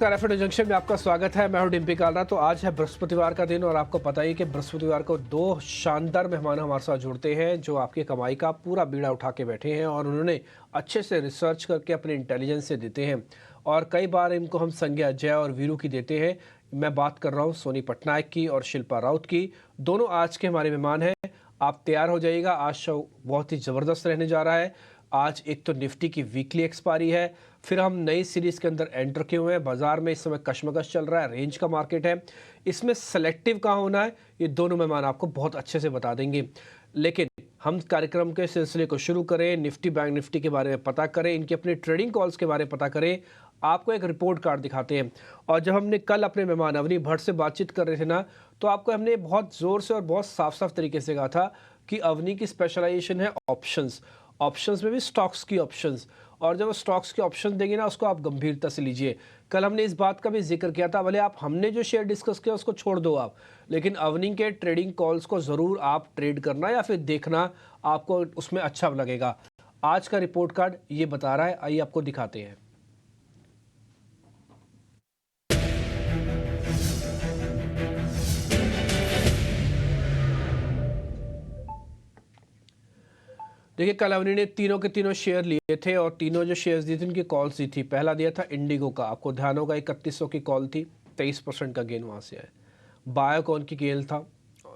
एफएड junction में आपका स्वागत है। मैं हूं डिम्पी कालरा। तो आज है बृहस्पतिवार का दिन और आपको पता ही कि बृहस्पतिवार को दो शानदार मेहमान हमारे साथ जुड़ते हैं जो आपकी कमाई का पूरा बीड़ा उठा के बैठे हैं और उन्होंने अच्छे से रिसर्च करके अपने इंटेलिजेंस से देते हैं और कई बार इनको हम संज्ञा जय और वीरू की देते हैं। मैं बात कर रहा हूँ सोनी पटनायक की और शिल्पा राउत की। दोनों आज के हमारे मेहमान हैं। आप तैयार हो जाइएगा, आज शो बहुत ही ज़बरदस्त रहने जा रहा है। आज एक तो निफ्टी की वीकली एक्सपायरी है, फिर हम नई सीरीज के अंदर एंटर किए हुए हैं। बाजार में इस समय कशमकश चल रहा है, रेंज का मार्केट है, इसमें सेलेक्टिव कहाँ होना है ये दोनों मेहमान आपको बहुत अच्छे से बता देंगे। लेकिन हम कार्यक्रम के सिलसिले को शुरू करें, निफ्टी बैंक निफ्टी के बारे में पता करें, इनके अपने ट्रेडिंग कॉल्स के बारे में पता करें। आपको एक रिपोर्ट कार्ड दिखाते हैं। और जब हमने कल अपने मेहमान अवनी भट्ट से बातचीत कर रहे थे ना, तो आपको हमने बहुत ज़ोर से और बहुत साफ साफ तरीके से कहा था कि अवनी की स्पेशलाइजेशन है ऑप्शंस, ऑप्शंस में भी स्टॉक्स की ऑप्शंस। और जब स्टॉक्स के ऑप्शन देंगे ना, उसको आप गंभीरता से लीजिए। कल हमने इस बात का भी जिक्र किया था, भले आप हमने जो शेयर डिस्कस किया उसको छोड़ दो आप, लेकिन अवनी के ट्रेडिंग कॉल्स को ज़रूर आप ट्रेड करना या फिर देखना, आपको उसमें अच्छा लगेगा। आज का रिपोर्ट कार्ड ये बता रहा है, आइए आपको दिखाते हैं। देखिए, कल अवनी ने तीनों के तीनों शेयर लिए थे और तीनों जो शेयर्स दिए थे उनकी कॉल्स दी थी। पहला दिया था इंडिगो का, आपको ध्यान होगा 3100 की कॉल थी, 23% का गेन वहाँ से है। बायोकॉन की गेल था,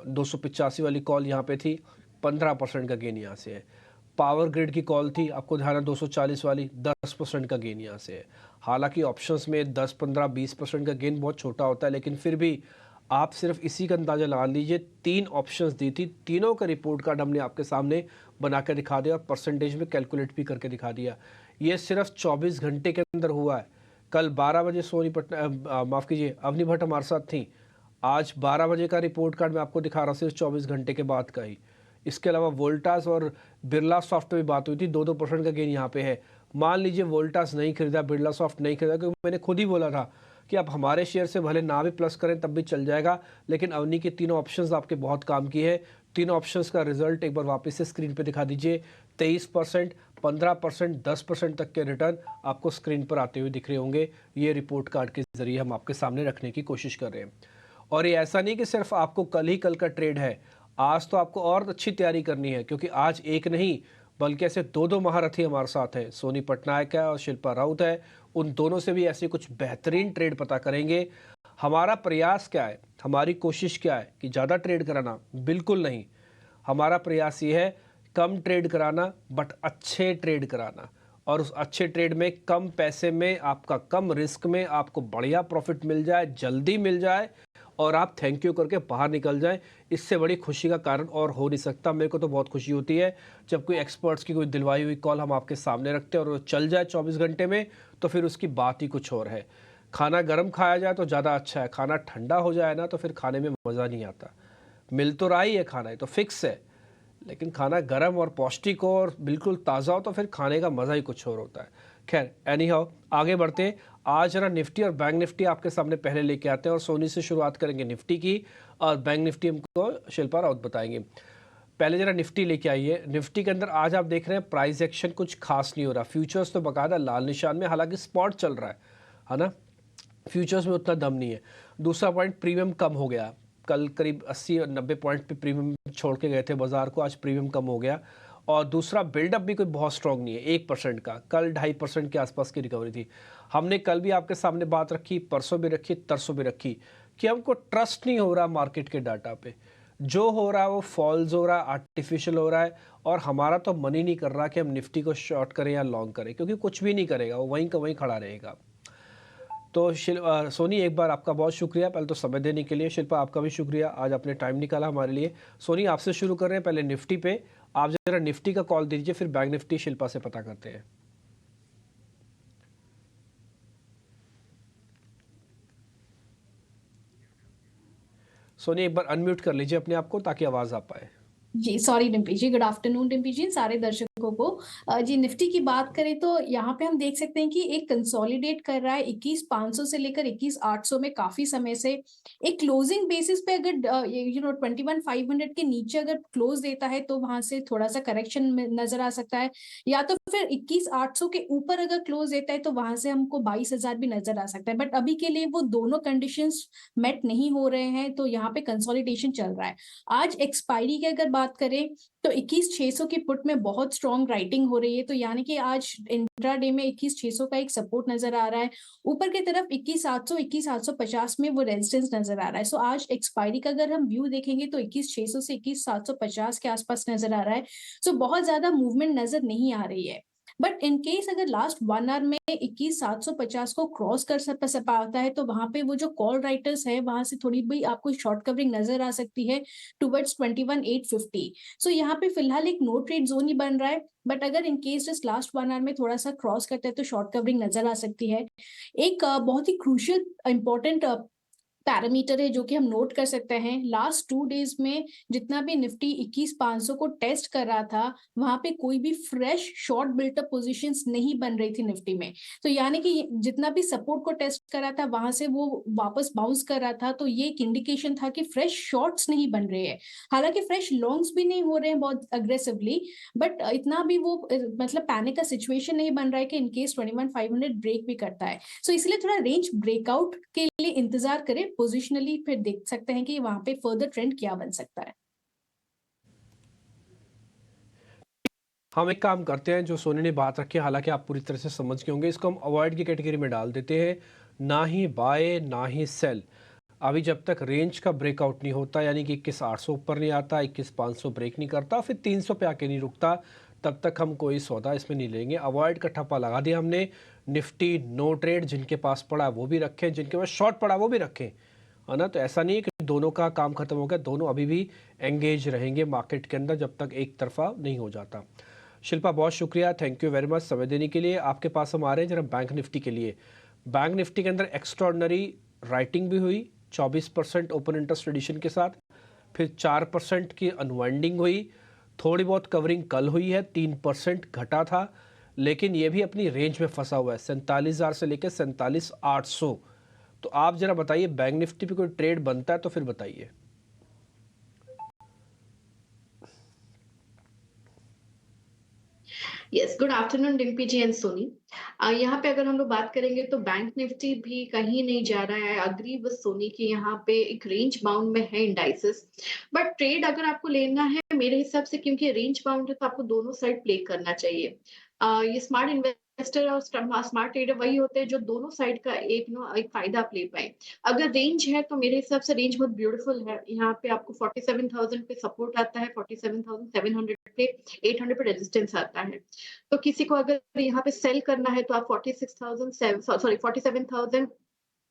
285 वाली कॉल यहाँ पे थी, 15% का गेन यहाँ से है। पावर ग्रिड की कॉल थी, आपको ध्यान है 240 वाली, 10% का गेन यहाँ से है। हालांकि ऑप्शंस में 10, 15, 20% का गेन बहुत छोटा होता है, लेकिन फिर भी आप सिर्फ इसी का अंदाज़ा लगा लीजिए। तीन ऑप्शंस दी थी, तीनों का रिपोर्ट कार्ड हमने आपके सामने बना कर दिखा दिया और परसेंटेज में कैलकुलेट भी करके दिखा दिया। ये सिर्फ 24 घंटे के अंदर हुआ है। कल 12 बजे सोनी माफ़ कीजिए अवनी भट्ट हमारे साथ थी। आज 12 बजे का रिपोर्ट कार्ड मैं आपको दिखा रहा हूँ, सिर्फ 24 घंटे के बाद का ही। इसके अलावा वोल्टास और बिरला सॉफ्ट पे भी बात हुई थी, 2-2% का गेन यहाँ पे है। मान लीजिए वोल्टास नहीं खरीदा, बिरला सॉफ्ट नहीं खरीदा, क्योंकि मैंने खुद ही बोला था कि आप हमारे शेयर से भले ना भी प्लस करें तब भी चल जाएगा, लेकिन अवनी के तीनों ऑप्शंस आपके बहुत काम की है। तीनों ऑप्शंस का रिजल्ट एक बार वापस से स्क्रीन पे दिखा दीजिए। 23%, 15%, 10% तक के रिटर्न आपको स्क्रीन पर आते हुए दिख रहे होंगे। ये रिपोर्ट कार्ड के जरिए हम आपके सामने रखने की कोशिश कर रहे हैं। और ये ऐसा नहीं कि सिर्फ आपको कल ही कल का ट्रेड है, आज तो आपको और अच्छी तैयारी करनी है, क्योंकि आज एक नहीं बल्कि ऐसे दो महारथी हमारे साथ हैं। सोनी पटनायक है और शिल्पा राउत है। उन दोनों से भी ऐसे कुछ बेहतरीन ट्रेड पता करेंगे। हमारा प्रयास क्या है, हमारी कोशिश क्या है कि ज़्यादा ट्रेड कराना? बिल्कुल नहीं। हमारा प्रयास ये है कम ट्रेड कराना, बट अच्छे ट्रेड कराना, और उस अच्छे ट्रेड में कम पैसे में, आपका कम रिस्क में आपको बढ़िया प्रॉफिट मिल जाए, जल्दी मिल जाए और आप थैंक यू करके बाहर निकल जाएं। इससे बड़ी खुशी का कारण और हो नहीं सकता। मेरे को तो बहुत खुशी होती है जब कोई एक्सपर्ट्स की कोई दिलवाई हुई कॉल हम आपके सामने रखते हैं और वो चल जाए 24 घंटे में, तो फिर उसकी बात ही कुछ और है। खाना गर्म खाया जाए तो ज़्यादा अच्छा है, खाना ठंडा हो जाए ना तो फिर खाने में मज़ा नहीं आता। मिल तो रहा ही है खाना, ये तो फिक्स है, लेकिन खाना गर्म और पौष्टिक हो और बिल्कुल ताज़ा हो तो फिर खाने का मज़ा ही कुछ और होता है। खैर, एनी हाउ, आगे बढ़ते हैं। आज जरा निफ्टी और बैंक निफ्टी आपके सामने पहले लेके आते हैं और सोनी से शुरुआत करेंगे निफ्टी की, और बैंक निफ्टी हमको शिल्पा राउत बताएंगे। पहले जरा निफ्टी लेके आइए। निफ्टी के अंदर आज आप देख रहे हैं प्राइस एक्शन कुछ खास नहीं हो रहा। फ्यूचर्स तो बकायदा लाल निशान में, हालांकि स्पॉट चल रहा है ना। फ्यूचर्स में उतना दम नहीं है। दूसरा पॉइंट, प्रीमियम कम हो गया। कल करीब 80 और 90 पॉइंट पे प्रीमियम छोड़ के गए थे बाजार को, आज प्रीमियम कम हो गया। और दूसरा, बिल्डअप भी कोई बहुत स्ट्रॉन्ग नहीं है, 1% का। कल 2.5% के आसपास की रिकवरी थी। हमने कल भी आपके सामने बात रखी, परसों भी रखी, तरसों भी रखी, कि हमको ट्रस्ट नहीं हो रहा मार्केट के डाटा पे। जो हो रहा है वो फॉल्स हो रहा है, आर्टिफिशियल हो रहा है, और हमारा तो मन ही नहीं कर रहा कि हम निफ्टी को शॉर्ट करें या लॉन्ग करें, क्योंकि कुछ भी नहीं करेगा, वो वहीं का वहीं खड़ा रहेगा। तो सोनी, एक बार आपका बहुत शुक्रिया पहले तो समय देने के लिए। शिल्पा, आपका भी शुक्रिया, आज आपने टाइम निकाला हमारे लिए। सोनी, आपसे शुरू कर रहे हैं, पहले निफ्टी पे आप जरा निफ्टी का कॉल दीजिए, फिर बैंक निफ्टी शिल्पा से पता करते हैं। सोनी, एक बार अनम्यूट कर लीजिए अपने आप को ताकि आवाज़ आ पाए। जी सॉरी डिम्पी जी, गुड आफ्टरनून डिम्पी जी, सारे दर्शकों को। जी निफ्टी की बात करें तो यहाँ पे हम देख सकते हैं कि एक कंसोलिडेट कर रहा है 21,500 से लेकर 21,800 में काफी समय से। एक क्लोजिंग बेसिस पे अगर 21,500 के नीचे अगर क्लोज देता है तो वहां से थोड़ा सा करेक्शन नजर आ सकता है, या तो फिर 21,800 के ऊपर अगर क्लोज देता है तो वहां से हमको 22,000 भी नजर आ सकता है। बट अभी के लिए वो दोनों कंडीशंस मेट नहीं हो रहे हैं, तो यहाँ पे कंसोलिडेशन चल रहा है। आज एक्सपायरी की अगर बात करें तो 21,600 की पुट में बहुत स्ट्रॉन्ग राइटिंग हो रही है, तो यानी कि आज इंट्राडे में 21,600 का एक सपोर्ट नजर आ रहा है। ऊपर की तरफ 21,700 21,750 में वो रेजिस्टेंस नजर आ रहा है। सो आज एक्सपायरी का अगर हम व्यू देखेंगे तो 21,600 से 21,750 के आसपास नजर आ रहा है। सो बहुत ज्यादा मूवमेंट नजर नहीं आ रही है। बट इन केस अगर लास्ट 1 आवर में 21,750 को क्रॉस कर पाता है तो वहां पे वो जो कॉल राइटर्स है वहां से थोड़ी भी आपको शॉर्ट कवरिंग नजर आ सकती है टुवर्ड्स 21,850। सो यहाँ पे फिलहाल एक नो ट्रेड जोन ही बन रहा है, बट अगर in case just last 1 hour में थोड़ा सा क्रॉस करता है तो शॉर्ट कवरिंग नजर आ सकती है। एक बहुत ही क्रूशियल इंपॉर्टेंट पैरामीटर है जो कि हम नोट कर सकते हैं, लास्ट 2 डेज में जितना भी निफ्टी 21,500 को टेस्ट कर रहा था वहां पे कोई भी फ्रेश शॉर्ट बिल्टअप पोजीशंस नहीं बन रही थी निफ्टी में। तो यानी कि जितना भी सपोर्ट को टेस्ट कर रहा था वहां से वो वापस बाउंस कर रहा था, तो ये एक इंडिकेशन था कि फ्रेश शॉर्ट्स नहीं बन रहे हैं। हालांकि फ्रेश लॉन्ग्स भी नहीं हो रहे हैं बहुत अग्रेसिवली, बट इतना भी वो मतलब पैनिक का सिचुएशन नहीं बन रहा है कि इनकेस 21,500 ब्रेक भी करता है। सो इसलिए थोड़ा रेंज ब्रेकआउट के लिए इंतजार करें पोजिशनली, फिर देख सकते हैं कि वहां पे फर्दर ट्रेंड क्या बन सकता है। हम एक काम करते हैं, जो सोनी ने बात रखी है हालांकि आप पूरी तरह से समझ के होंगे, इसको हम अवॉइड की कैटेगरी में डाल देते हैं। ना ही बाय ना ही सेल। अभी जब तक रेंज का ब्रेकआउट नहीं होता, यानी कि 21,800 ऊपर नहीं आता, 21,500 ब्रेक नहीं करता, फिर 300 पे आके नहीं रुकता, तब तक हम कोई सौदा इसमें नहीं लेंगे। अवॉइड का ठप्पा लगा दिया हमने। निफ्टी नो ट्रेड, जिनके पास पड़ा वो भी रखें, जिनके पास शॉर्ट पड़ा वो भी रखें, है ना। तो ऐसा नहीं है कि दोनों का काम खत्म हो गया, दोनों अभी भी एंगेज रहेंगे मार्केट के अंदर जब तक एक तरफा नहीं हो जाता। शिल्पा बहुत शुक्रिया, थैंक यू वेरी मच समय देने के लिए। आपके पास हम आ रहे हैं जरा बैंक निफ्टी के लिए। बैंक निफ्टी के अंदर एक्स्ट्रॉर्डनरी राइटिंग भी हुई 24% ओपन इंटरेस्ट एडिशन के साथ, फिर 4% की अनवाइंडिंग हुई, थोड़ी बहुत कवरिंग कल हुई है, 3% घटा था, लेकिन ये भी अपनी रेंज में फंसा हुआ है 47,000 से लेकर 47,800। तो आप जरा बताइए बैंक निफ्टी पे कोई ट्रेड बनता है तो फिर बताइए। Yes, good afternoon Dimpy ji and Soni. यहाँ पे अगर हम लोग बात करेंगे तो बैंक निफ्टी भी कहीं नहीं जा रहा है। अग्री विद सोनी की यहाँ पे एक रेंज बाउंड में है इंडाइसेस, बट ट्रेड अगर आपको लेना है मेरे हिसाब से, क्योंकि रेंज बाउंड है तो आपको दोनों साइड प्ले करना चाहिए। ये स्मार्ट इन्वेस्टर और स्मार्ट ट्रेडर वही होते हैं जो दोनों साइड का एक फायदा आप ले पाए। अगर रेंज है तो मेरे हिसाब से रेंज बहुत ब्यूटीफुल है। यहाँ पे आपको 47,000 पे सपोर्ट आता है, 47,700 पे 800 पे रेजिस्टेंस आता है। तो किसी को अगर यहाँ पे सेल करना है तो आप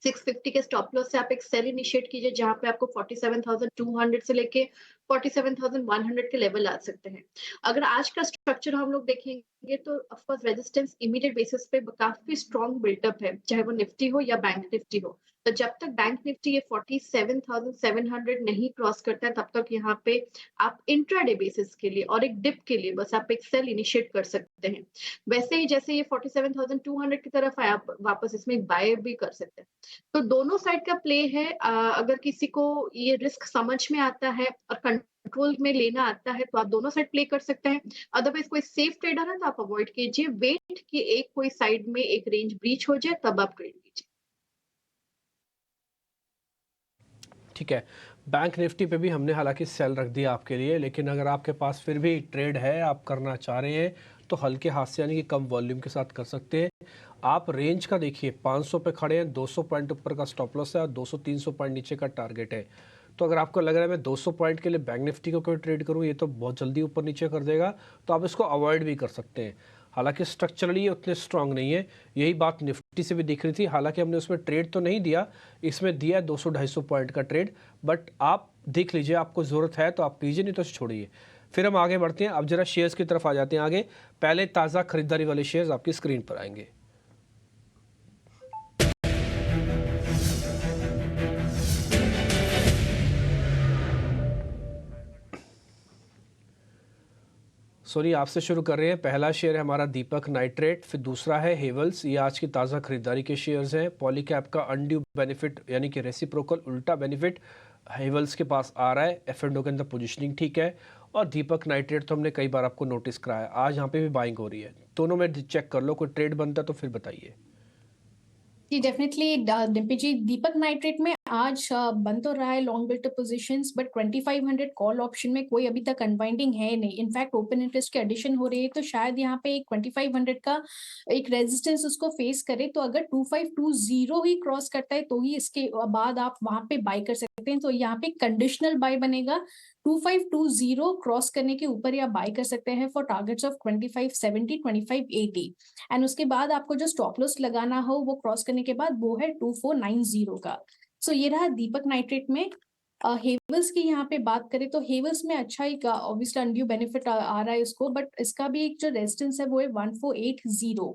650 के स्टॉप लॉस से आप एक सेल इनिशिएट कीजिए, जहां पे आपको 47,200 से लेके 47,100 के लेवल आ सकते हैं। अगर आज का स्ट्रक्चर हम लोग देखेंगे तो ऑफकोर्स रेजिस्टेंस इमीडिएट बेसिस पे काफी स्ट्रॉन्ग बिल्टअप है, चाहे वो निफ्टी हो या बैंक निफ्टी हो। तो जब तक बैंक निफ्टी ये 47,700 नहीं क्रॉस करता है तब तक यहाँ पे आप इंट्राडे बेसिस के लिए और एक डिप के लिए बस आप एक सेल इनिशिएट कर सकते हैं। वैसे ही जैसे ये 47,200 की तरफ है, आप वापस इसमें बाय भी कर सकते हैं। तो दोनों साइड का प्ले है। अगर किसी को ये रिस्क समझ में आता है और कंट्रोल में लेना आता है तो आप दोनों साइड प्ले कर सकते हैं। अदरवाइज कोई सेफ ट्रेडर है तो आप अवॉइड कीजिए, वेट कि एक कोई साइड में एक रेंज ब्रीच हो जाए तब आप ट्रेड कीजिए। ठीक है, बैंक निफ्टी पे भी हमने हालांकि सेल रख दिया आपके लिए, लेकिन अगर आपके पास फिर भी ट्रेड है, आप करना चाह रहे हैं, तो हल्के हाथ से यानी कि कम वॉल्यूम के साथ कर सकते हैं। आप रेंज का देखिए, 500 पे खड़े हैं, 200 पॉइंट ऊपर का स्टॉप लॉस है और 200-300 पॉइंट नीचे का टारगेट है। तो अगर आपको लग रहा है मैं 200 पॉइंट के लिए बैंक निफ्टी को कोई ट्रेड करूं, ये तो बहुत जल्दी ऊपर नीचे कर देगा, तो आप इसको अवॉइड भी कर सकते हैं। हालांकि स्ट्रक्चरली उतने स्ट्रांग नहीं है, यही बात निफ्टी से भी दिख रही थी। हालांकि हमने उसमें ट्रेड तो नहीं दिया, इसमें दिया 200-250 पॉइंट का ट्रेड, बट आप देख लीजिए, आपको ज़रूरत है तो आप कीजिए, नहीं तो छोड़िए। फिर हम आगे बढ़ते हैं। अब जरा शेयर्स की तरफ आ जाते हैं आगे। पहले ताज़ा खरीदारी वाले शेयर्स आपकी स्क्रीन पर आएंगे। सोनी आपसे शुरू कर रहे हैं। पहला शेयर है हमारा दीपक नाइट्रेट, फिर दूसरा है हेवल्स। ये आज की ताज़ा खरीदारी के शेयर्स हैं। पॉलीकैब का अनड्यू बेनिफिट यानी कि रेसिप्रोकल उल्टा बेनिफिट हेवल्स के पास आ रहा है। F&O के अंदर पोजीशनिंग ठीक है। और दीपक नाइट्रेट तो हमने कई बार आपको नोटिस कराया, आज यहाँ पे भी बाइंग हो रही है। दोनों में चेक कर लो, कोई ट्रेड बनता है तो फिर बताइए। जी डेफिनेटली डिम्पी जी, दीपक नाइट्रेट में आज बन तो रहा है long built positions, but 2500 call option में कोई अभी तक अनवाइंडिंग है नहीं। इनफैक्ट ओपन इंटरेस्ट की एडिशन हो रही है, तो शायद यहाँ पे एक 2500 का एक रेजिस्टेंस उसको फेस करे। तो अगर 2520 ही क्रॉस करता है तो ही इसके बाद आप वहां पे बाय कर सकते हैं। तो यहाँ पे कंडीशनल बाय बनेगा, 2520 क्रॉस करने के ऊपर ही आप बाय कर सकते हैं फॉर टारगेट्स ऑफ 2570 2580। एंड उसके बाद आपको जो स्टॉप लॉस लगाना हो वो क्रॉस करने के बाद वो है 2490 का। सो ये रहा दीपक नाइट्रेट में। हेवल्स की यहाँ पे बात करें तो हेवल्स में अच्छा ही ऑब्वियसली अनड्यू बेनिफिट आ रहा है उसको, बट इसका भी एक जो रेजिस्टेंस है वो है 1480।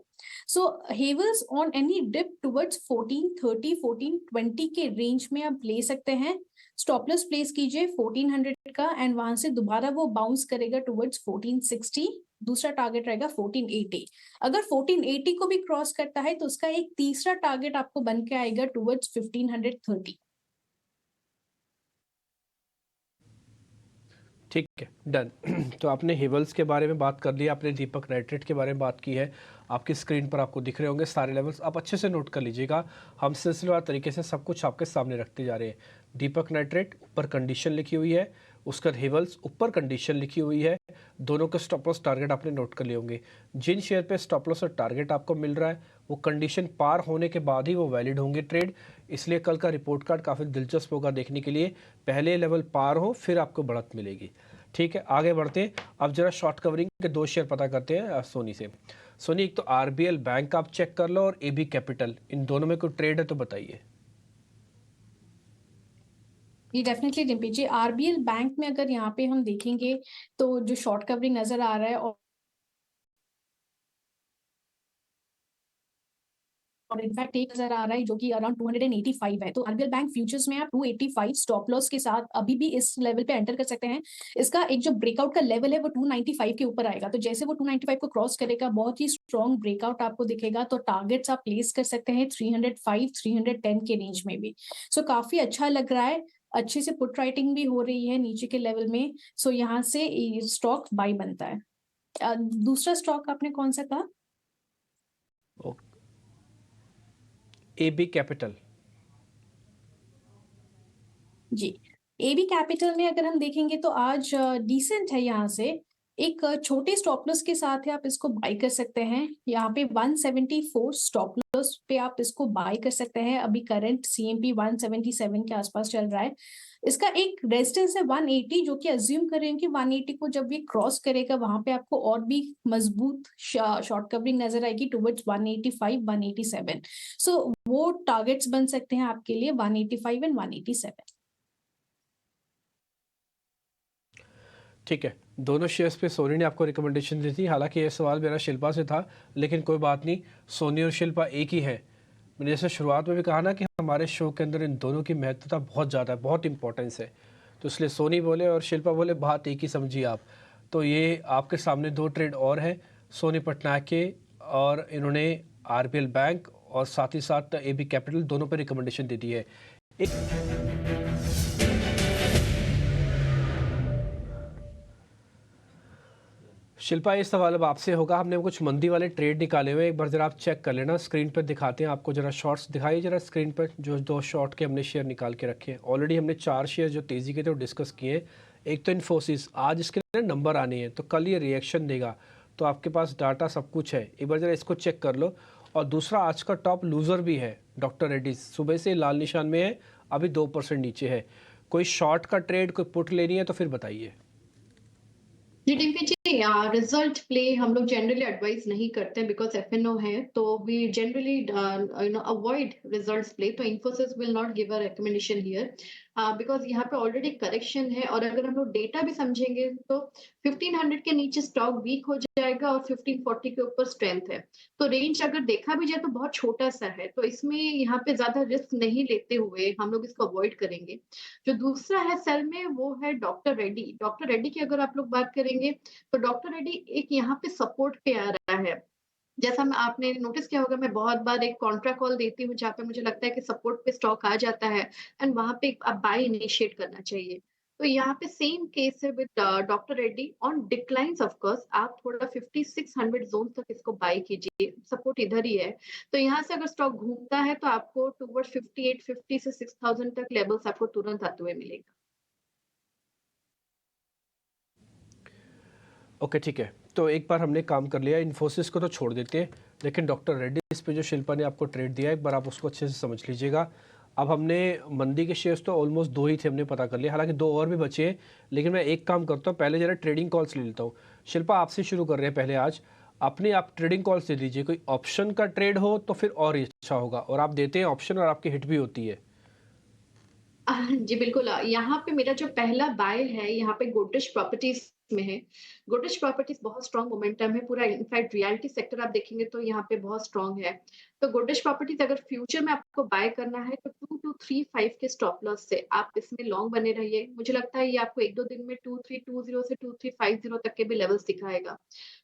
So Havells on any dip towards 1430 1420 के रेंज में आप ले सकते हैं। स्टॉप लॉस प्लेस कीजिए 1400 का, एंड वहां से दोबारा वो बाउंस करेगा टुवर्ड्स 1460। दूसरा टारगेट रहेगा 1480। अगर 1480 को भी क्रॉस करता है तो उसका एक तीसरा टारगेट आपको बन के आएगा टुवर्ड्स 1530। ठीक है, डन। तो आपने हेवल्स के बारे में बात कर ली, आपने दीपक नाइट्रेट के बारे में बात की है। आपकी स्क्रीन पर आपको दिख रहे होंगे सारे लेवल्स, आप अच्छे से नोट कर लीजिएगा। हम सिलसिलेवार तरीके से सब कुछ आपके सामने रखते जा रहे हैं। दीपक नाइट्रेट ऊपर कंडीशन लिखी हुई है, उसका हेवल्स ऊपर कंडीशन लिखी हुई है। दोनों के स्टॉप लॉस टारगेट आपने नोट कर लिए होंगे। जिन शेयर पे स्टॉप लॉस और टारगेट आपको मिल रहा है वो कंडीशन पार होने के बाद ही वो वैलिड होंगे ट्रेड। इसलिए कल का रिपोर्ट कार्ड काफ़ी दिलचस्प होगा देखने के लिए। पहले लेवल पार हो फिर आपको बढ़त मिलेगी। ठीक है, आगे बढ़ते हैं। अब जरा शॉर्ट कवरिंग के दो शेयर पता करते हैं सोनी से। सोनी, एक तो आरबीएल बैंक आप चेक कर लो और एबी कैपिटल, इन दोनों में कोई ट्रेड है तो बताइए। ये डेफिनेटली डिम्पी जी, आरबीएल बैंक में अगर यहाँ पे हम देखेंगे तो जो शॉर्ट कवरिंग नजर आ रहा है और इनफैक्ट एक नजर आ रहा है जो कि अराउंड 285 है। तो आरबीएल बैंक फ्यूचर्स में आप 285 स्टॉप लॉस के साथ अभी भी इस लेवल पे एंटर कर सकते हैं। इसका एक जो ब्रेकआउट का लेवल है वो 295 के ऊपर आएगा। तो जैसे वो 295 को क्रॉस करेगा बहुत ही स्ट्रॉन्ग ब्रेकआउट आपको दिखेगा। तो टारगेट्स आप प्लेस कर सकते हैं 305 310 के रेंज में भी। सो काफी अच्छा लग रहा है, अच्छे से पुट राइटिंग भी हो रही है नीचे के लेवल में। सो यहाँ से स्टॉक बाय बनता है। दूसरा स्टॉक आपने कौन सा कहा? AB capital. जी, एबी कैपिटल में अगर हम देखेंगे तो आज डिसेंट है। यहाँ से एक छोटे स्टॉप लॉस के साथ है, आप इसको बाय कर सकते हैं। यहाँ पे 174 स्टॉप लॉस पे आप इसको बाय कर सकते हैं। अभी करंट सीएमपी 177 के आसपास चल रहा है। इसका एक रेजिस्टेंस है 180, जो कि अज्यूम करें कि 180 को जब ये क्रॉस करेगा वहां पे आपको और भी मजबूत शॉर्ट कवरिंग नजर आएगी टुवर्ड्स 185 187। सो वो टारगेट्स बन सकते हैं आपके लिए 185 एंड 187। ठीक है, दोनों शेयर्स पे सोनी ने आपको रिकमेंडेशन दी थी। हालांकि ये सवाल मेरा शिल्पा से था, लेकिन कोई बात नहीं, सोनी और शिल्पा एक ही है। मैंने जैसे शुरुआत में भी कहा ना कि हमारे शो के अंदर इन दोनों की महत्वता बहुत ज़्यादा है, बहुत इंपॉर्टेंस है। तो इसलिए सोनी बोले और शिल्पा बोले, बात एक ही समझिए आप। तो ये आपके सामने दो ट्रेड और है, सोनी पटनायक के, और इन्होंने आरबीएल बैंक और साथ ही साथ एबी कैपिटल दोनों पर रिकमेंडेशन दे दी है। शिल्पा, ये सवाल अब आपसे होगा। हमने कुछ मंदी वाले ट्रेड निकाले हुए हैं, एक बार जरा आप चेक कर लेना। स्क्रीन पर दिखाते हैं आपको, जरा शॉर्ट्स दिखाइए जरा स्क्रीन पर। जो दो शॉर्ट के हमने शेयर निकाल के रखे हैं, ऑलरेडी हमने 4 शेयर जो तेज़ी के थे वो डिस्कस किए हैं। एक तो इन्फोसिस, आज इसके नंबर आने हैं तो कल ये रिएक्शन देगा, तो आपके पास डाटा सब कुछ है, एक बार जरा इसको चेक कर लो। और दूसरा, आज का टॉप लूज़र भी है डॉक्टर रेड्डीज, सुबह से लाल निशान में है, अभी 2% नीचे है। कोई शॉर्ट का ट्रेड, कोई पुट लेनी है तो फिर बताइए। जी डिम्पी जी, रिजल्ट प्ले हम लोग जनरली एडवाइस नहीं करते बिकॉज एफएनओ है, तो we generally avoid results play. तो Infosys will not give a recommendation here because यहाँ पे ऑलरेडी करेक्शन है। और अगर हम लोग डेटा भी समझेंगे तो 1500 के नीचे स्टॉक वीक हो जाएगा और 1540 के ऊपर स्ट्रेंथ है। तो रेंज अगर देखा भी जाए तो बहुत छोटा सा है, तो इसमें यहाँ पे ज्यादा रिस्क नहीं लेते हुए हम लोग इसको अवॉइड करेंगे। जो दूसरा है सेल में वो है डॉक्टर रेड्डी। डॉक्टर रेड्डी की अगर आप लोग बात करेंगे तो तो डॉक्टर रेड्डी एक यहाँ पे सपोर्ट पे आ रहा है। जैसा मैं आपने नोटिस किया होगा, मैं बहुत बार एक कॉन्ट्रा कॉल देती हूँ जहाँ पे मुझे लगता है कि सपोर्ट पे स्टॉक आ जाता है एंड वहां पे आप बाय इनिशिएट करना चाहिए। तो यहाँ पे सेम केस है with doctor Reddy on declines. Of course आप थोड़ा 5600 जोन तक इसको बाय कीजिए, सपोर्ट इधर ही है। तो यहाँ से अगर स्टॉक घूमता है तो आपको टूवर्ड 5850 से 6000 तक लेवल्स आपको तुरंत आते हुए मिलेगा। ओके ठीक है, तो एक बार हमने काम कर लिया, इन्फोसिस को तो छोड़ देते हैं, लेकिन डॉक्टर रेड्डीज पे जो शिल्पा ने आपको ट्रेड दिया है एक बार आप उसको अच्छे से समझ लीजिएगा। अब हमने मंदी के शेयर्स तो ऑलमोस्ट 2 ही थे, हमने पता कर लिया, हालांकि 2 और भी बचे हैं, लेकिन मैं एक काम करता हूँ, पहले जरा ट्रेडिंग कॉल्स ले लेता हूँ। शिल्पा आपसे शुरू कर रहे हैं पहले आज, अपने आप ट्रेडिंग कॉल्स दे दीजिए, कोई ऑप्शन का ट्रेड हो तो फिर और ही अच्छा होगा, और आप देते हैं ऑप्शन और आपकी हिट भी होती है। जी बिल्कुल। यहाँ पे मेरा जो पहला बाय है यहाँ पे गोदरेज प्रॉपर्टीज में है। गोदरेज प्रॉपर्टीज बहुत स्ट्रॉन्ग मोमेंटम है, पूरा इनफैक्ट रियलिटी सेक्टर आप देखेंगे तो यहाँ पे बहुत स्ट्रॉन्ग है। तो गोदरेज प्रॉपर्टीज अगर फ्यूचर में आपको बाय करना है तो 2235 के स्टॉप लॉस से आप इसमें लॉन्ग बने रहिए। मुझे लगता है ये आपको 1-2 दिन में 2320 से 2350 तक के भी लेवल्स दिखाएगा।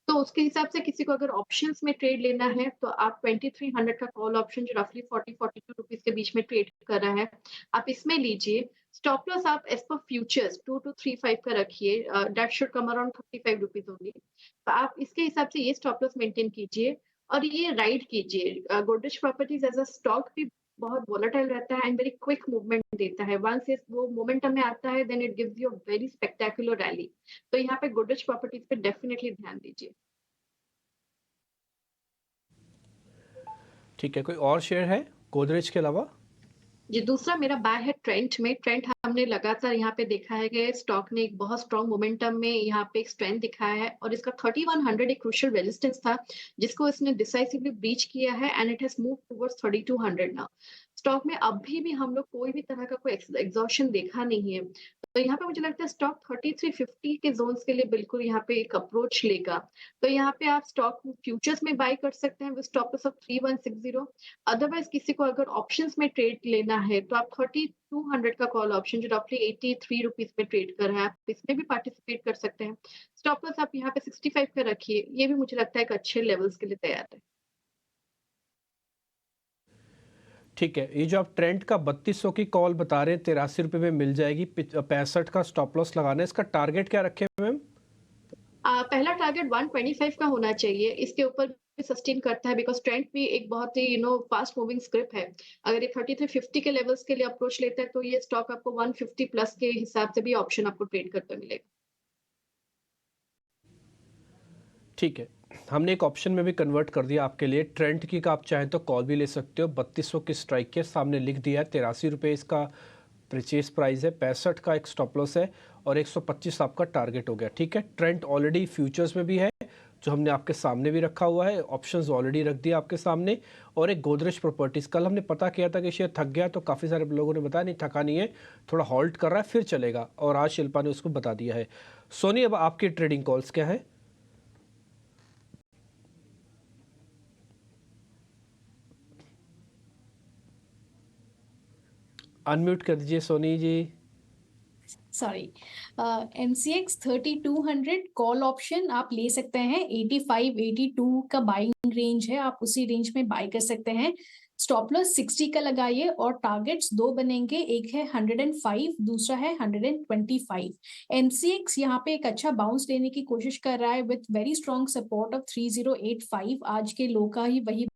तो उसके हिसाब से किसी को अगर ऑप्शंस में ट्रेड लेना है तो आप 2300 का कॉल ऑप्शन जो रफली 40-42 रुपीज के बीच में ट्रेड कर रहा है, आप इसमें लीजिए। स्टॉप लॉस आप एज पर फ्यूचर्स 2235 का रखिए, that should come around 35 rupees only. तो आप इसके हिसाब से ये स्टॉप लॉस मेंटेन कीजिए और ये राइड कीजिए। Godrej properties as a stock भी बहुत वोलेटाइल रहता है एंड वेरी क्विक मूवमेंट देता है। वंस वो मोमेंटम में आता है then it gives you a very spectacular rally. तो यहाँ पे गोदरेज प्रॉपर्टीज पे डेफिनेटली ध्यान दीजिए। ठीक है, कोई और शेयर है गोदरेज के अलावा? जी, दूसरा मेरा बाय है ट्रेंट में। ट्रेंट हमने लगातार यहाँ पे देखा है कि स्टॉक ने एक बहुत स्ट्रॉन्ग मोमेंटम में यहाँ पे एक स्ट्रेंथ दिखाया है और इसका 3100 एक क्रूशियल रेजिस्टेंस था जिसको इसने डिसाइसिवली ब्रीच किया है and it has move towards 3200 now. Stock में अभी भी हम लोग कोई भी तरह का कोई एग्जॉशन देखा नहीं है। तो यहाँ पे मुझे लगता है स्टॉक 3350 के जोन्स के लिए बिल्कुल यहाँ पे एक अप्रोच लेगा। तो यहाँ पे आप स्टॉक फ्यूचर्स में बाय कर सकते हैं with stop loss of 3160। Otherwise किसी को अगर ऑप्शंस में ट्रेड लेना है तो आप 3200 का कॉल ऑप्शन जो रफली 83 रुपीज में ट्रेड कर रहा है, आप इसमें भी पार्टिसिपेट कर सकते हैं। स्टॉप लॉस आप यहाँ पे 65 का रखिए, ये भी मुझे लगता है एक अच्छे लेवल्स के लिए तैयार है। ठीक है, ये जो आप ट्रेंड का 3200 की कॉल बता रहे हैं 83 रुपये में मिल जाएगी, 65 का स्टॉप लॉस लगाना है, इसका टारगेट क्या रखे मैम? पहला टारगेट 125 का होना चाहिए, इसके ऊपर भी सस्टेन करता है बिकॉज ट्रेंड भी एक बहुत ही फास्ट मूविंग स्क्रिप्ट है। अगर ये 3350 के लेवल्स के लिए अप्रोच लेता है तो ये स्टॉक आपको 150 प्लस के हिसाब से भी ऑप्शन आपको ट्रेड करते मिलेगा। ठीक है, हमने एक ऑप्शन में भी कन्वर्ट कर दिया आपके लिए, ट्रेंड की का आप चाहें तो कॉल भी ले सकते हो। 3200 की स्ट्राइक के सामने लिख दिया है, 83 रुपये इसका परचेज प्राइस है, 65 का एक स्टॉप लॉस है और 125 आपका टारगेट हो गया। ठीक है, ट्रेंड ऑलरेडी फ्यूचर्स में भी है जो हमने आपके सामने भी रखा हुआ है, ऑप्शंस ऑलरेडी रख दिया आपके सामने। और एक गोदरेज प्रॉपर्टीज़, कल हमने पता किया था कि शेयर थक गया, तो काफ़ी सारे लोगों ने बताया नहीं थका नहीं है, थोड़ा हॉल्ट कर रहा है, फिर चलेगा, और आज शिल्पा ने उसको बता दिया है। सोनी, अब आपकी ट्रेडिंग कॉल्स क्या है? अनम्यूट कर दीजिए Soni ji. Sorry, एनसीएक्स 3200 call option आप ले सकते हैं। 85-82 का बाइंग रेंज है, आप उसी रेंज में बाय कर सकते हैं। स्टॉप लॉस 60 का लगाइए और टारगेट्स दो बनेंगे, एक है 105, दूसरा है 125। एनसीएक्स यहाँ पे एक अच्छा बाउंस लेने की कोशिश कर रहा है with very strong support of 3085, आज के लो का ही वही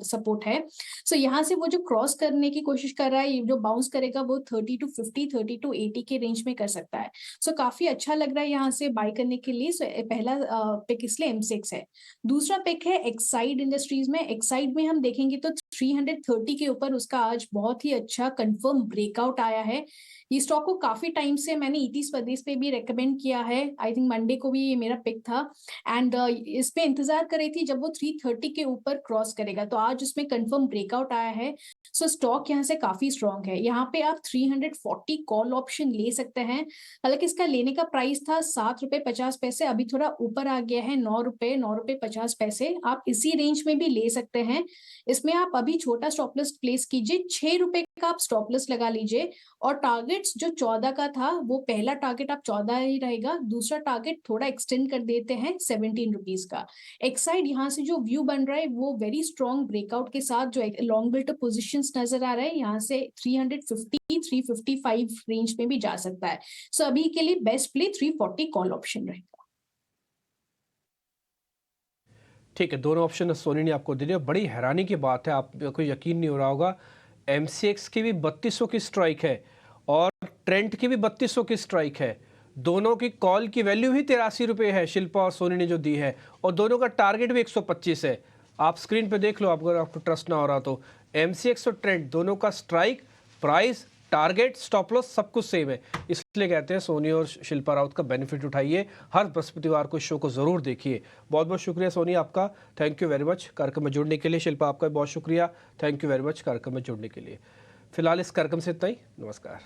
सपोर्ट है। सो यहाँ से वो जो क्रॉस करने की कोशिश कर रहा है, ये जो बाउंस करेगा वो 30-50, 30-80 के रेंज में कर सकता है। सो काफी अच्छा लग रहा है यहाँ से बाय करने के लिए। सो पहला पिक इसलिए एम6 है। दूसरा पिक है एक्साइड इंडस्ट्रीज में। एक्साइड में हम देखेंगे तो 330 के ऊपर उसका आज बहुत ही अच्छा कंफर्म ब्रेकआउट आया है। ये स्टॉक को काफी टाइम से मैंने ईटी स्वदेश पे भी रेकमेंड किया है, आई थिंक मंडे को भी ये मेरा पिक था एंड इस पे इंतजार कर रही थी जब वो 330 के ऊपर क्रॉस करेगा, तो आज उसमें कंफर्म ब्रेकआउट आया है। सो स्टॉक यहाँ से काफी स्ट्रॉन्ग है। यहाँ पे आप 340 कॉल ऑप्शन ले सकते हैं। हालांकि इसका लेने का प्राइस था 7.50 रुपए, अभी थोड़ा ऊपर आ गया है 9 रुपए 50 पैसे। आप इसी रेंज में भी ले सकते हैं। इसमें आप अभी छोटा स्टॉप लॉस प्लेस कीजिए, 6 रुपए का आप स्टॉप लॉस लगा लीजिए और टारगेट्स जो 14 का था वो पहला टारगेट आप 14 ही रहेगा, दूसरा टारगेट थोड़ा एक्सटेंड कर देते हैं 17 रुपीज का। एक्साइड यहाँ से जो व्यू बन रहा है वो वेरी स्ट्रॉन्ग ब्रेकआउट के साथ जो लॉन्ग बिल्ट पोजिशंस नजर आ रहा है, यहाँ से 350 355 रेंज में भी जा सकता है। सो अभी के लिए बेस्ट प्ले 340 कॉल ऑप्शन रहेगा। ठीक है, दोनों ऑप्शन सोनी ने आपको दे दिया। बड़ी हैरानी की बात है, आपको यकीन नहीं हो रहा होगा, MCX की भी 3200 की स्ट्राइक है और ट्रेंट की भी 3200 की स्ट्राइक है। दोनों की कॉल की वैल्यू ही 83 रुपये है, शिल्पा और सोनी ने जो दी है, और दोनों का टारगेट भी 125 है। आप स्क्रीन पे देख लो, अगर आपको ट्रस्ट ना हो रहा तो। MCX और ट्रेंट दोनों का strike, price, target, stop loss सब कुछ सेम है। इसलिए कहते हैं सोनी और शिल्पा राउत का बेनिफिट उठाइए, हर बृहस्पतिवार को इस शो को ज़रूर देखिए। बहुत बहुत शुक्रिया सोनी आपका, थैंक यू वेरी मच कार्यक्रम में जुड़ने के लिए। शिल्पा आपका बहुत शुक्रिया, थैंक यू वेरी मच कार्यक्रम में जुड़ने के लिए। फिलहाल इस कार्यक्रम से इतना ही, नमस्कार।